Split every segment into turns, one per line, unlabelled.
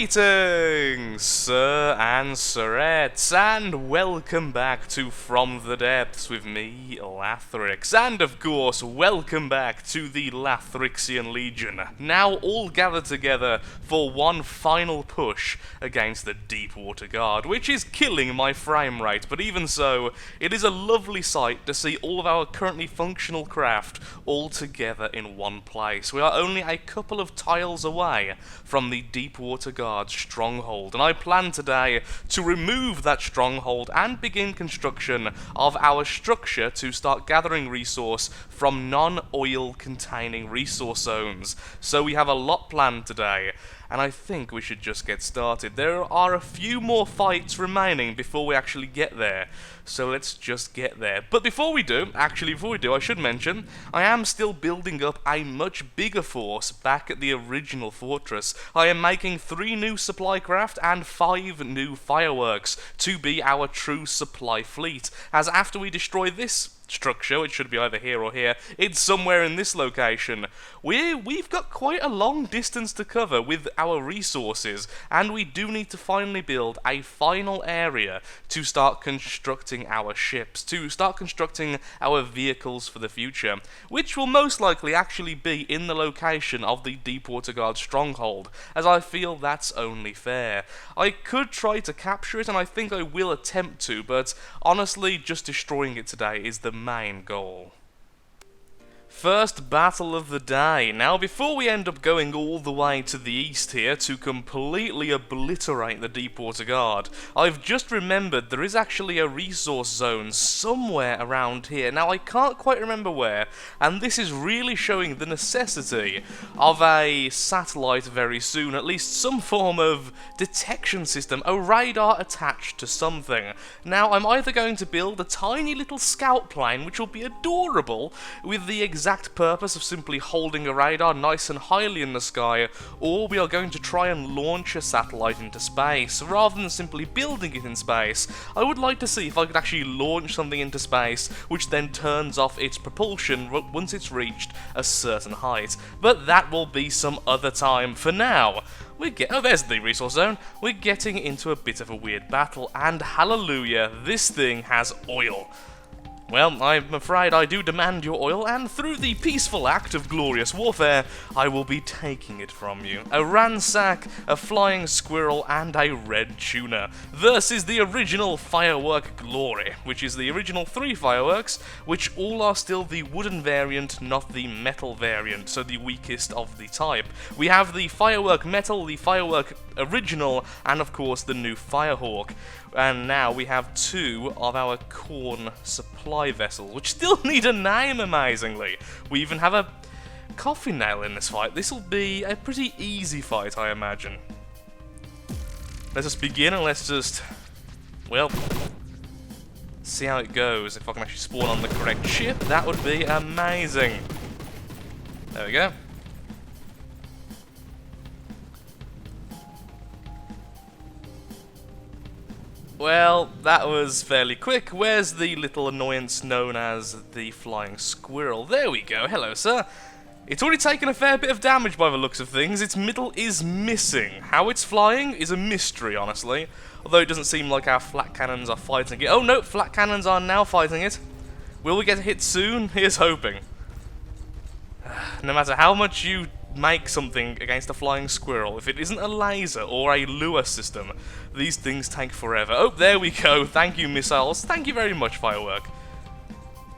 Greetings, Sir and Sirettes, and welcome back to From the Depths with me, Lathrix, and of course, welcome back to the Lathrixian Legion, now all gathered together for one final push against the Deepwater Guard, which is killing my frame rate, but even so, it is a lovely sight to see all of our currently functional craft all together in one place. We are only a couple of tiles away from the Deepwater Guard's stronghold, and I plan today to remove that stronghold and begin construction of our structure to start gathering resource from non-oil containing resource zones. So we have a lot planned today, and I think we should just get started. There are a few more fights remaining before we actually get there, so let's just get there. But before we do, I should mention, I am still building up a much bigger force back at the original fortress. I am making 3 new supply craft and 5 new fireworks to be our true supply fleet, as after we destroy this structure, which should be either here or here, it's somewhere in this location, we've got quite a long distance to cover with our resources, and we do need to finally build a final area to start constructing our ships, to start constructing our vehicles for the future, which will most likely actually be in the location of the Deepwater Guard stronghold, as I feel that's only fair. I could try to capture it, and I think I will attempt to, but honestly, just destroying it today is the main goal. First battle of the day. Now, before we end up going all the way to the east here to completely obliterate the Deepwater Guard, I've just remembered there is actually a resource zone somewhere around here. Now, I can't quite remember where, and this is really showing the necessity of a satellite very soon, at least some form of detection system, a radar attached to something. Now, I'm either going to build a tiny little scout plane, which will be adorable, with the exact purpose of simply holding a radar nice and highly in the sky, or we are going to try and launch a satellite into space. Rather than simply building it in space, I would like to see if I could actually launch something into space, which then turns off its propulsion once it's reached a certain height. But that will be some other time. For now, oh, there's the resource zone. We're getting into a bit of a weird battle, and hallelujah, this thing has oil. Well, I'm afraid I do demand your oil, and through the peaceful act of glorious warfare, I will be taking it from you. A ransack, a flying squirrel, and a red tuna versus the original firework glory, which is the original 3 fireworks, which all are still the wooden variant, not the metal variant, so the weakest of the type. We have the firework metal, the firework original, and of course the new Firehawk. And now we have 2 of our corn supply vessels, which still need a name, amazingly. We even have a coffin nail in this fight. This will be a pretty easy fight, I imagine. Let's just begin and let's just, well, see how it goes. If I can actually spawn on the correct ship, that would be amazing. There we go. Well, that was fairly quick. Where's the little annoyance known as the flying squirrel? There we go. Hello, sir. It's already taken a fair bit of damage by the looks of things. Its middle is missing. How it's flying is a mystery, honestly. Although it doesn't seem like our flat cannons are fighting it. Oh no, flat cannons are now fighting it. Will we get hit soon? Here's hoping. No matter how much you make something against a flying squirrel, if it isn't a laser or a lure system, these things take forever. Oh, there we go. Thank you, missiles. Thank you very much, firework.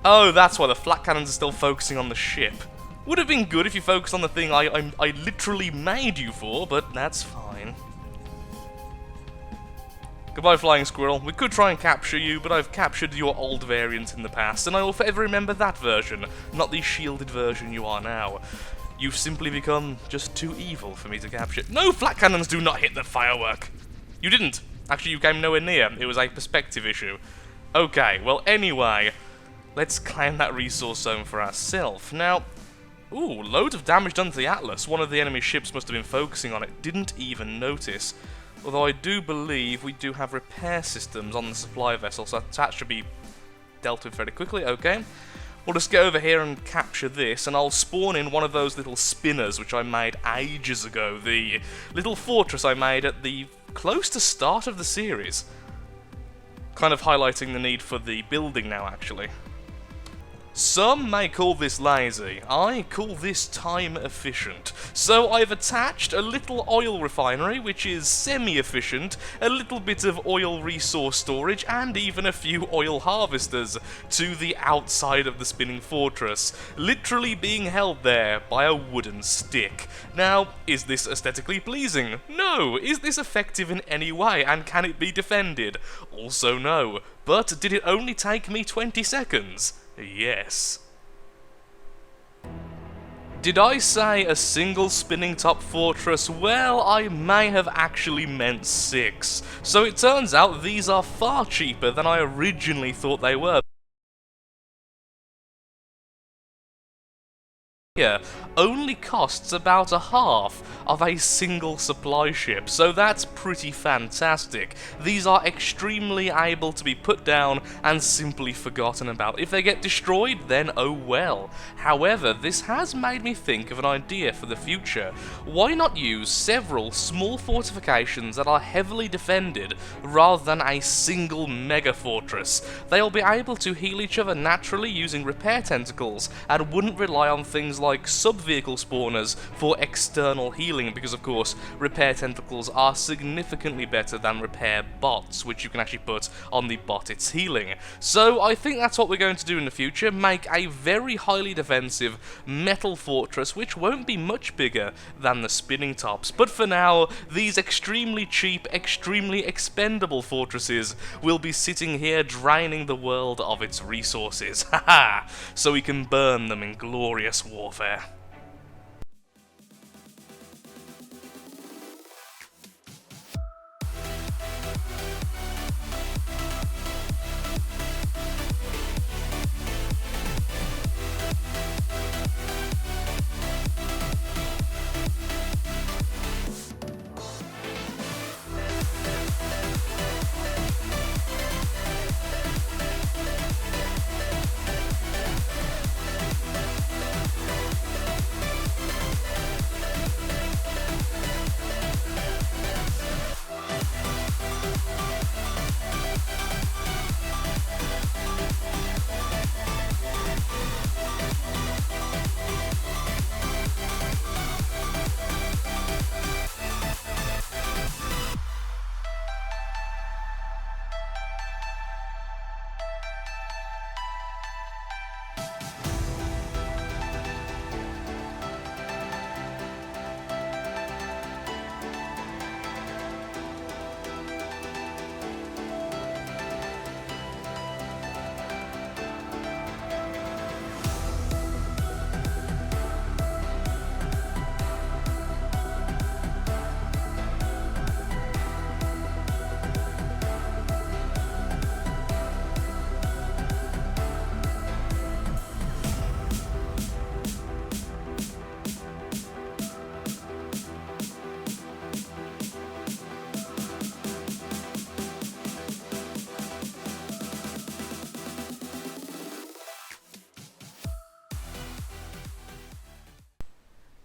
Oh, that's why the flat cannons are still focusing on the ship. Would have been good if you focused on the thing I literally made you for, but that's fine. Goodbye, flying squirrel. We could try and capture you, but I've captured your old variant in the past, and I will forever remember that version, not the shielded version you are now. You've simply become just too evil for me to capture. No, flat cannons do not hit the firework. You didn't. Actually, you came nowhere near. It was a perspective issue. Okay, well, anyway, let's claim that resource zone for ourselves. Now, ooh, loads of damage done to the Atlas. One of the enemy ships must have been focusing on it. Didn't even notice. Although I do believe we do have repair systems on the supply vessel, so that should be dealt with very quickly. Okay. We'll just get over here and capture this, and I'll spawn in one of those little spinners which I made ages ago, the little fortress I made at the close to start of the series. Kind of highlighting the need for the building now, actually. Some may call this lazy, I call this time efficient. So I've attached a little oil refinery, which is semi-efficient, a little bit of oil resource storage, and even a few oil harvesters to the outside of the spinning fortress, literally being held there by a wooden stick. Now, is this aesthetically pleasing? No. Is this effective in any way, and can it be defended? Also no. But did it only take me 20 seconds? Yes. Did I say a single spinning top fortress? Well, I may have actually meant 6. So it turns out these are far cheaper than I originally thought they were. Here only costs about a half of a single supply ship, so that's pretty fantastic. These are extremely able to be put down and simply forgotten about. If they get destroyed, then oh well. However, this has made me think of an idea for the future. Why not use several small fortifications that are heavily defended rather than a single mega fortress? They'll be able to heal each other naturally using repair tentacles and wouldn't rely on things like sub-vehicle spawners for external healing, because of course repair tentacles are significantly better than repair bots, which you can actually put on the bot it's healing. So I think that's what we're going to do in the future, make a very highly defensive metal fortress which won't be much bigger than the spinning tops. But for now, these extremely cheap, extremely expendable fortresses will be sitting here draining the world of its resources, haha, so we can burn them in glorious warfare.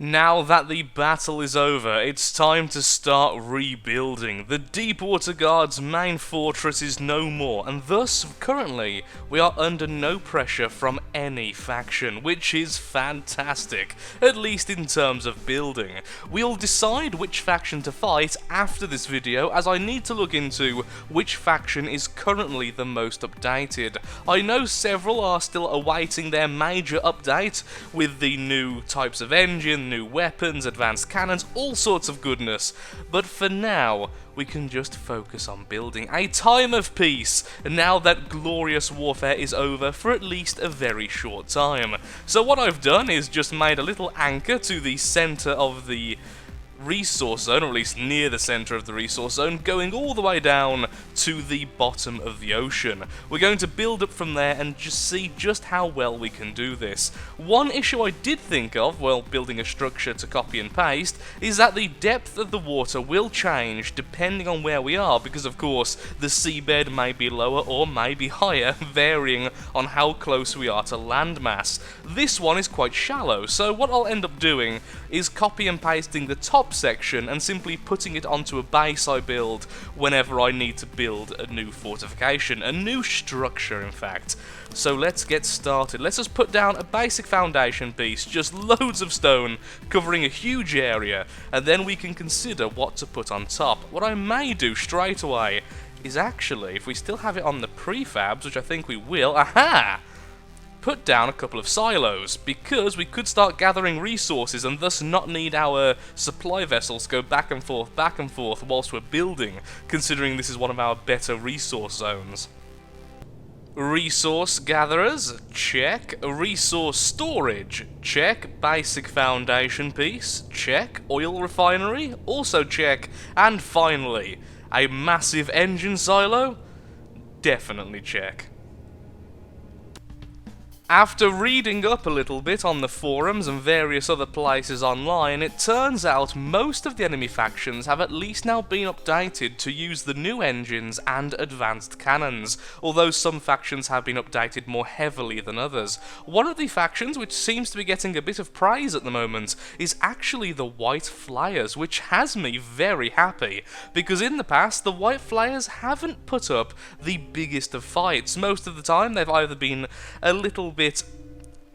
Now that the battle is over, it's time to start rebuilding. The Deepwater Guard's main fortress is no more, and thus, currently, we are under no pressure from any faction, which is fantastic, at least in terms of building. We'll decide which faction to fight after this video, as I need to look into which faction is currently the most updated. I know several are still awaiting their major update, with the new types of engine, new weapons, advanced cannons, all sorts of goodness, but for now we can just focus on building a time of peace now that glorious warfare is over for at least a very short time. So what I've done is just made a little anchor to the center of the resource zone, or at least near the center of the resource zone, going all the way down to the bottom of the ocean. We're going to build up from there and just see just how well we can do this. One issue I did think of while building a structure to copy and paste is that the depth of the water will change depending on where we are, because of course the seabed may be lower or may be higher, varying on how close we are to landmass. This one is quite shallow, so what I'll end up doing is copy and pasting the top section and simply putting it onto a base I build whenever I need to build a new fortification, a new structure in fact. So let's get started. Let's just put down a basic foundation piece, just loads of stone covering a huge area, and then we can consider what to put on top. What I may do straight away is actually, if we still have it on the prefabs, which I think we will, aha! Put down a couple of silos, because we could start gathering resources and thus not need our supply vessels go back and forth whilst we're building, considering this is one of our better resource zones. Resource gatherers, check. Resource storage, check. Basic foundation piece, check. Oil refinery, also check. And finally, a massive engine silo, definitely check. After reading up a little bit on the forums and various other places online, it turns out most of the enemy factions have at least now been updated to use the new engines and advanced cannons, although some factions have been updated more heavily than others. One of the factions which seems to be getting a bit of praise at the moment is actually the White Flyers, which has me very happy, because in the past the White Flyers haven't put up the biggest of fights. Most of the time they've either been a little bit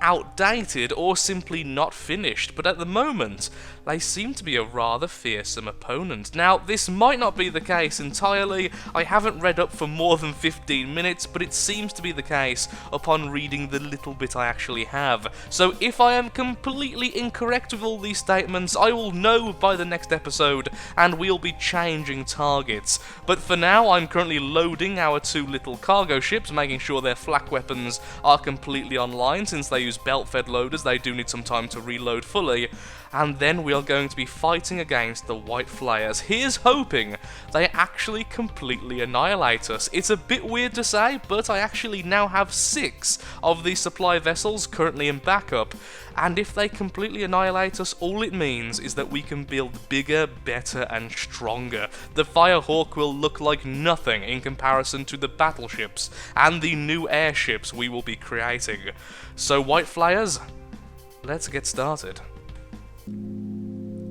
outdated or simply not finished, but at the moment they seem to be a rather fearsome opponent. Now, this might not be the case entirely. I haven't read up for more than 15 minutes, but it seems to be the case upon reading the little bit I actually have. So if I am completely incorrect with all these statements, I will know by the next episode, and we'll be changing targets. But for now, I'm currently loading our two little cargo ships, making sure their flak weapons are completely online. Since they use belt-fed loaders, they do need some time to reload fully. And then we are going to be fighting against the White Flyers. Here's hoping they actually completely annihilate us. It's a bit weird to say, but I actually now have 6 of these supply vessels currently in backup, and if they completely annihilate us, all it means is that we can build bigger, better, and stronger. The Firehawk will look like nothing in comparison to the battleships and the new airships we will be creating. So White Flyers, let's get started.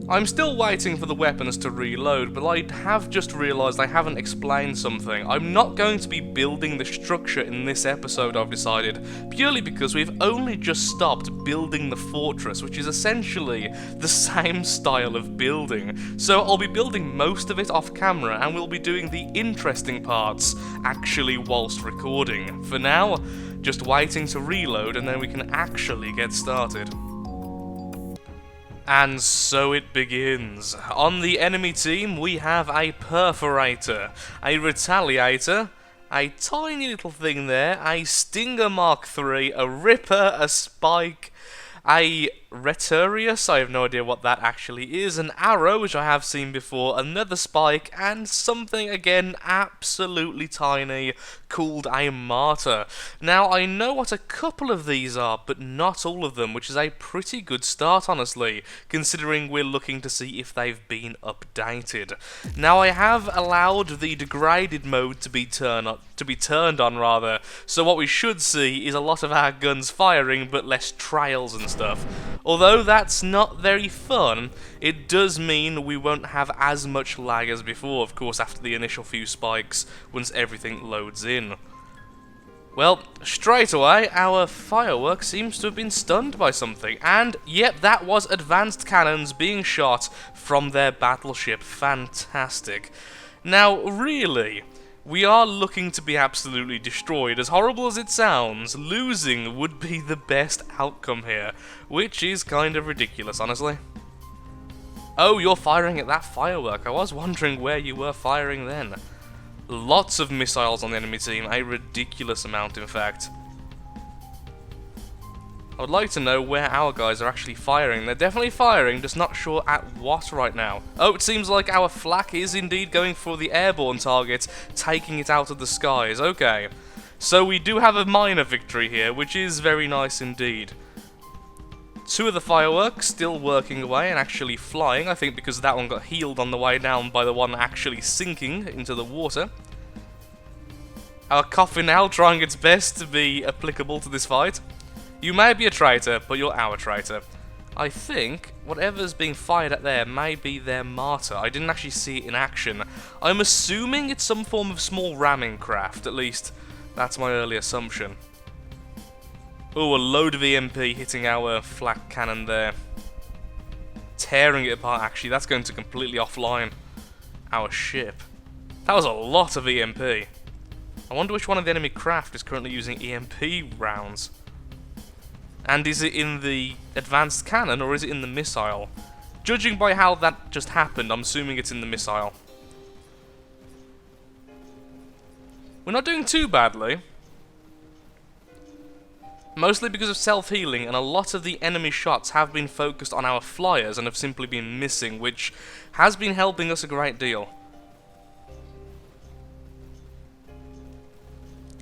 I'm still waiting for the weapons to reload, but I have just realised I haven't explained something. I'm not going to be building the structure in this episode, I've decided, purely because we've only just stopped building the fortress, which is essentially the same style of building. So I'll be building most of it off camera, and we'll be doing the interesting parts actually whilst recording. For now, just waiting to reload, and then we can actually get started. And so it begins. On the enemy team, we have a perforator, a retaliator, a tiny little thing there, a Stinger Mark III, a Ripper, a Spike, a Returius, I have no idea what that actually is, an Arrow, which I have seen before, another Spike, and something again absolutely tiny called a Martyr. Now, I know what a couple of these are, but not all of them, which is a pretty good start, honestly, considering we're looking to see if they've been updated. Now, I have allowed the degraded mode to be turned on, so what we should see is a lot of our guns firing, but less trails and stuff. Although that's not very fun, it does mean we won't have as much lag as before, of course, after the initial few spikes, once everything loads in. Well, straight away, our firework seems to have been stunned by something, and yep, that was advanced cannons being shot from their battleship. Fantastic. Now, really, we are looking to be absolutely destroyed. As horrible as it sounds, losing would be the best outcome here, which is kind of ridiculous, honestly. Oh, you're firing at that firework. I was wondering where you were firing then. Lots of missiles on the enemy team, a ridiculous amount in fact. I would like to know where our guys are actually firing. They're definitely firing, just not sure at what right now. Oh, it seems like our flak is indeed going for the airborne target, taking it out of the skies. Okay, so we do have a minor victory here, which is very nice indeed. Two of the fireworks still working away and actually flying, I think because that one got healed on the way down by the one actually sinking into the water. Our coffin now trying its best to be applicable to this fight. You may be a traitor, but you're our traitor. I think whatever's being fired at there may be their martyr. I didn't actually see it in action. I'm assuming it's some form of small ramming craft, at least that's my early assumption. Oh, a load of EMP hitting our flak cannon there. Tearing it apart, actually. That's going to completely offline our ship. That was a lot of EMP. I wonder which one of the enemy craft is currently using EMP rounds. And is it in the advanced cannon or is it in the missile? Judging by how that just happened, I'm assuming it's in the missile. We're not doing too badly. Mostly because of self-healing, and a lot of the enemy shots have been focused on our flyers and have simply been missing, which has been helping us a great deal.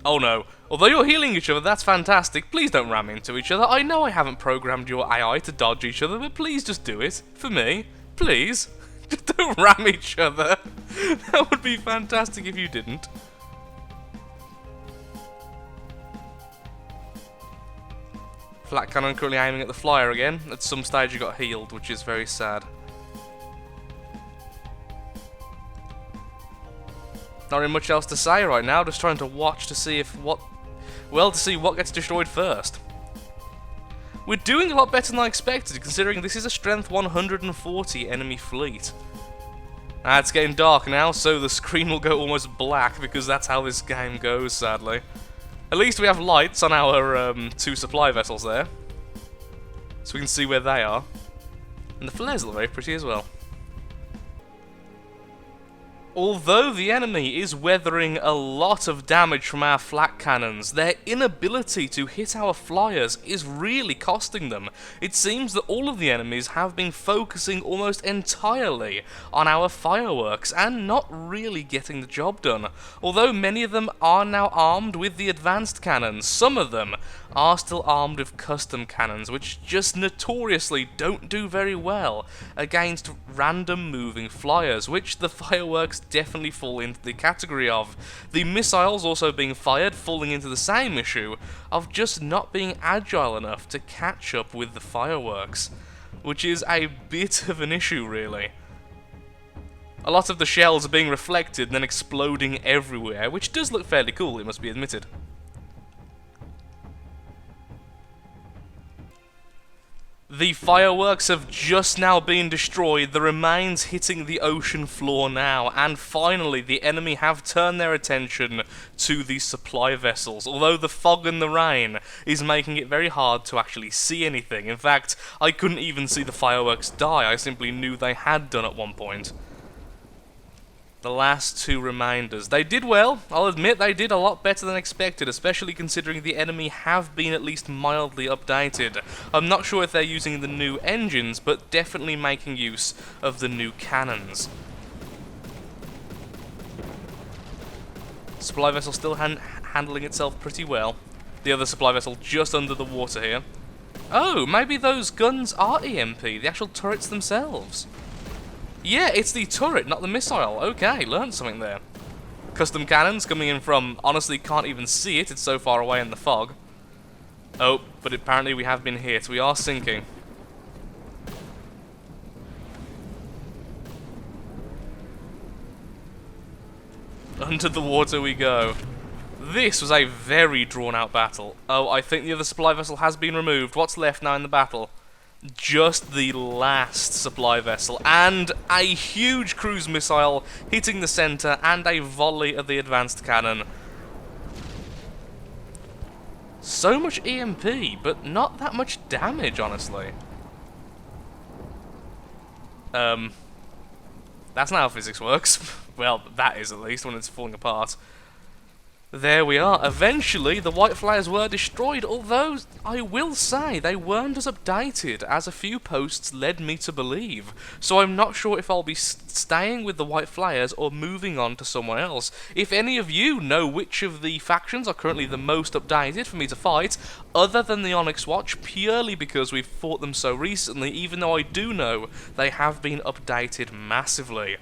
Oh no. Although you're healing each other, that's fantastic. Please don't ram into each other. I know I haven't programmed your AI to dodge each other, but please just do it. For me. Please. Just don't ram each other. That would be fantastic if you didn't. Flak cannon currently aiming at the flyer again. At some stage he got healed, which is very sad. Not really much else to say right now, just trying to watch to see if what gets destroyed first. We're doing a lot better than I expected, considering this is a strength 140 enemy fleet. It's getting dark now, so the screen will go almost black, because that's how this game goes, sadly. At least we have lights on our two supply vessels there, so we can see where they are. And the flares look very pretty as well. Although the enemy is weathering a lot of damage from our flak cannons, their inability to hit our flyers is really costing them. It seems that all of the enemies have been focusing almost entirely on our fireworks and not really getting the job done. Although many of them are now armed with the advanced cannons, some of them are still armed with custom cannons, which just notoriously don't do very well against random moving flyers, which the fireworks definitely fall into the category of. The missiles also being fired falling into the same issue of just not being agile enough to catch up with the fireworks, which is a bit of an issue really. A lot of the shells are being reflected and then exploding everywhere, which does look fairly cool, it must be admitted. The fireworks have just now been destroyed, the remains hitting the ocean floor now, and finally the enemy have turned their attention to the supply vessels, although the fog and the rain is making it very hard to actually see anything. In fact, I couldn't even see the fireworks die, I simply knew they had done at one point. The last two remainders. They did well. I'll admit they did a lot better than expected, especially considering the enemy have been at least mildly updated. I'm not sure if they're using the new engines, but definitely making use of the new cannons. Supply vessel still handling itself pretty well. The other supply vessel just under the water here. Oh, maybe those guns are EMP, the actual turrets themselves. Yeah, it's the turret, not the missile. Okay, learned something there. Custom cannons coming in from, honestly can't even see it, it's so far away in the fog. Oh, but apparently we have been hit. We are sinking. Under the water we go. This was a very drawn out battle. Oh, I think the other supply vessel has been removed. What's left now in the battle? Just the last supply vessel, and a huge cruise missile hitting the center, and a volley of the advanced cannon. So much EMP, but not that much damage, honestly. That's not how physics works. Well, that is at least, when it's falling apart. There we are. Eventually, the white flares were destroyed, although I will say they weren't as updated as a few posts led me to believe. So I'm not sure if I'll be staying with the white flares or moving on to someone else. If any of you know which of the factions are currently the most updated for me to fight, other than the Onyx Watch, purely because we've fought them so recently, even though I do know they have been updated massively.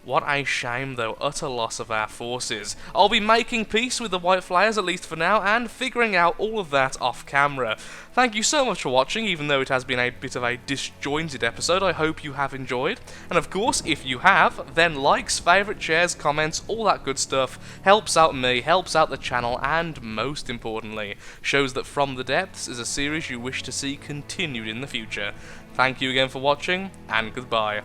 What a shame though, utter loss of our forces. I'll be making peace with the white flares, at least for now, and figuring out all of that off camera. Thank you so much for watching, even though it has been a bit of a disjointed episode. I hope you have enjoyed. And of course, if you have, then likes, favourite, shares, comments, all that good stuff helps out me, helps out the channel, and most importantly, shows that From the Depths is a series you wish to see continued in the future. Thank you again for watching, and goodbye.